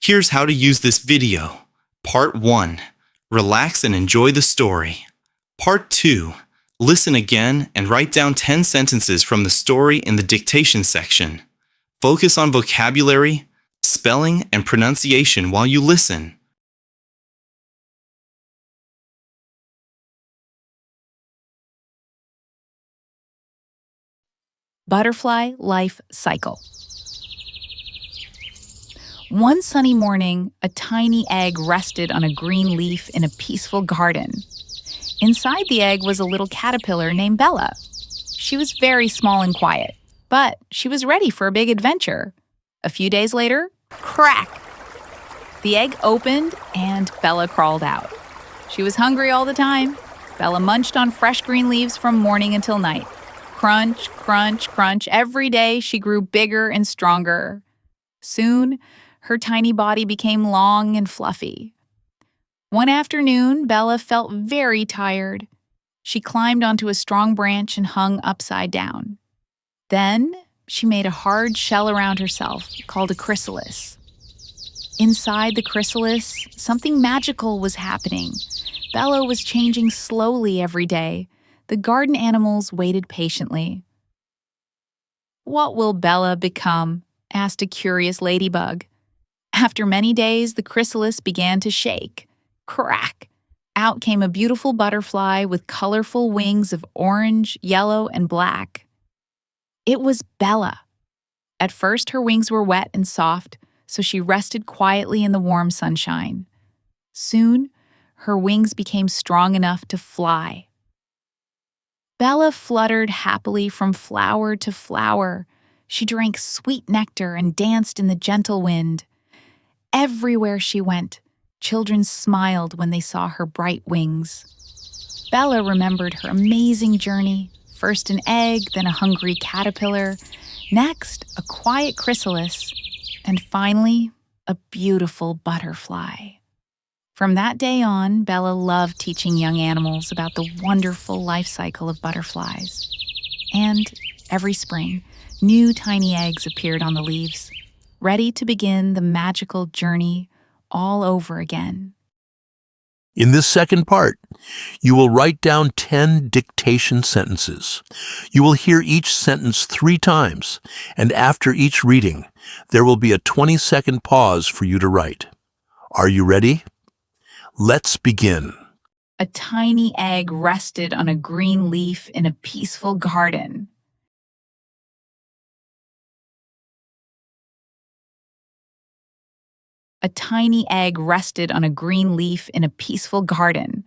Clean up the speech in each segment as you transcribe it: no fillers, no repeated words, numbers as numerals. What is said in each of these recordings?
Here's how to use this video. Part 1. Relax and enjoy the story. Part 2. Listen again and write down 10 sentences from the story in the dictation section. Focus on vocabulary, spelling, and pronunciation while you listen. Butterfly life cycle. One sunny morning, a tiny egg rested on a green leaf in a peaceful garden. Inside the egg was a little caterpillar named Bella. She was very small and quiet, but she was ready for a big adventure. A few days later, crack! The egg opened and Bella crawled out. She was hungry all the time. Bella munched on fresh green leaves from morning until night. Crunch, crunch, crunch. Every day she grew bigger and stronger. Soon, her tiny body became long and fluffy. One afternoon, Bella felt very tired. She climbed onto a strong branch and hung upside down. Then, she made a hard shell around herself called a chrysalis. Inside the chrysalis, something magical was happening. Bella was changing slowly every day. The garden animals waited patiently. "What will Bella become?" asked a curious ladybug. After many days, the chrysalis began to shake. Crack! Out came a beautiful butterfly with colorful wings of orange, yellow, and black. It was Bella. At first, her wings were wet and soft, so she rested quietly in the warm sunshine. Soon, her wings became strong enough to fly. Bella fluttered happily from flower to flower. She drank sweet nectar and danced in the gentle wind. Everywhere she went, children smiled when they saw her bright wings. Bella remembered her amazing journey, first an egg, then a hungry caterpillar, next a quiet chrysalis, and finally a beautiful butterfly. From that day on, Bella loved teaching young animals about the wonderful life cycle of butterflies. And every spring, new tiny eggs appeared on the leaves, ready to begin the magical journey all over again. In this second part, you will write down 10 dictation sentences. You will hear each sentence 3 times, and after each reading, there will be a 20-second pause for you to write. Are you ready? Let's begin. A tiny egg rested on a green leaf in a peaceful garden. A tiny egg rested on a green leaf in a peaceful garden.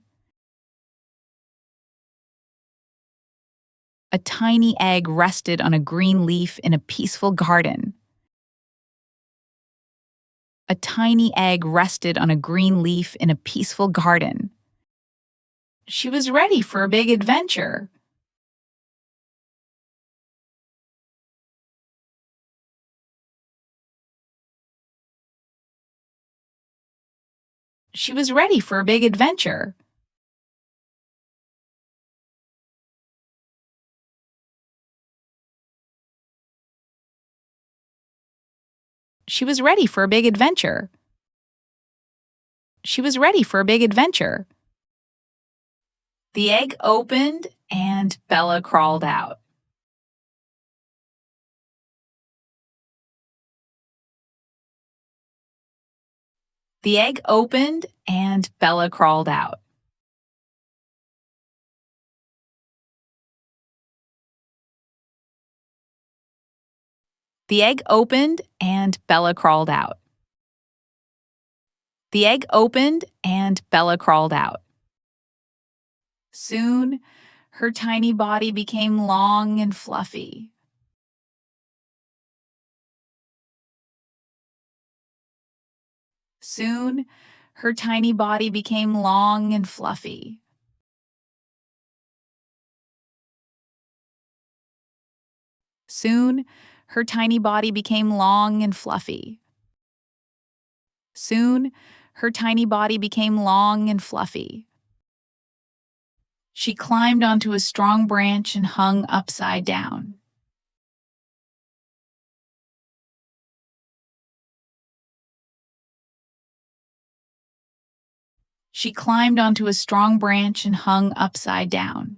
A tiny egg rested on a green leaf in a peaceful garden. A tiny egg rested on a green leaf in a peaceful garden. She was ready for a big adventure. She was ready for a big adventure. She was ready for a big adventure. She was ready for a big adventure. The egg opened and Bella crawled out. The egg opened and Bella crawled out. The egg opened and Bella crawled out. The egg opened and Bella crawled out. Soon, her tiny body became long and fluffy. Soon, her tiny body became long and fluffy. Soon, her tiny body became long and fluffy. Soon, her tiny body became long and fluffy. She climbed onto a strong branch and hung upside down. She climbed onto a strong branch and hung upside down.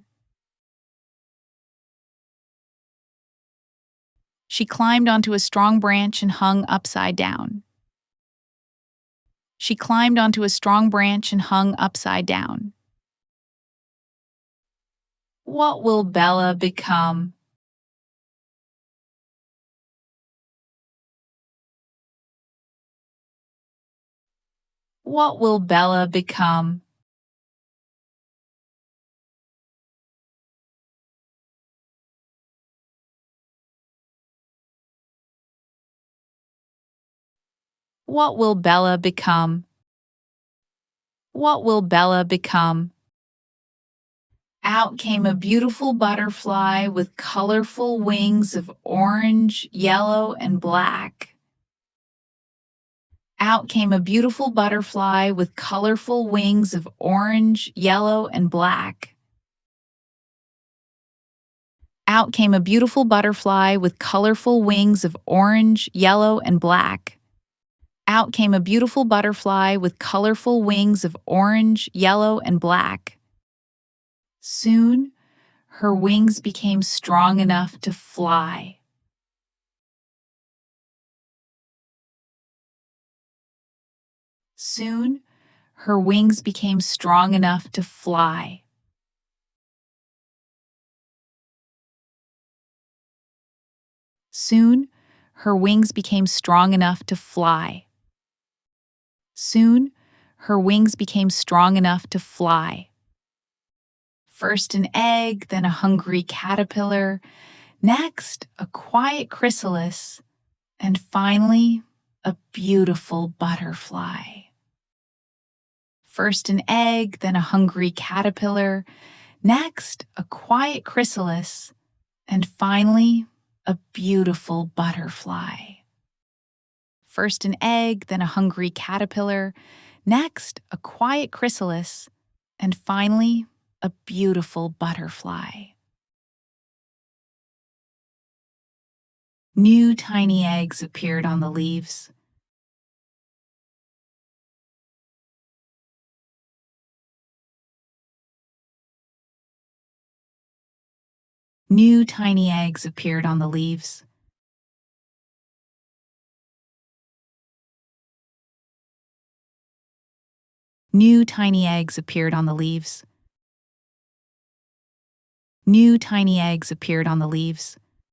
She climbed onto a strong branch and hung upside down. She climbed onto a strong branch and hung upside down. What will Bella become? What will Bella become? What will Bella become? What will Bella become? Out came a beautiful butterfly with colorful wings of orange, yellow, and black. Out came a beautiful butterfly with colorful wings of orange, yellow, and black. Out came a beautiful butterfly with colorful wings of orange, yellow, and black. Out came a beautiful butterfly with colorful wings of orange, yellow, and black. Soon, her wings became strong enough to fly. Soon, her wings became strong enough to fly. Soon, her wings became strong enough to fly. Soon, her wings became strong enough to fly. First an egg, then a hungry caterpillar, next a quiet chrysalis, and finally a beautiful butterfly. First an egg, then a hungry caterpillar, next a quiet chrysalis, and finally a beautiful butterfly. First an egg, then a hungry caterpillar, next a quiet chrysalis, and finally a beautiful butterfly. New tiny eggs appeared on the leaves. New tiny eggs appeared on the leaves. New tiny eggs appeared on the leaves. New tiny eggs appeared on the leaves.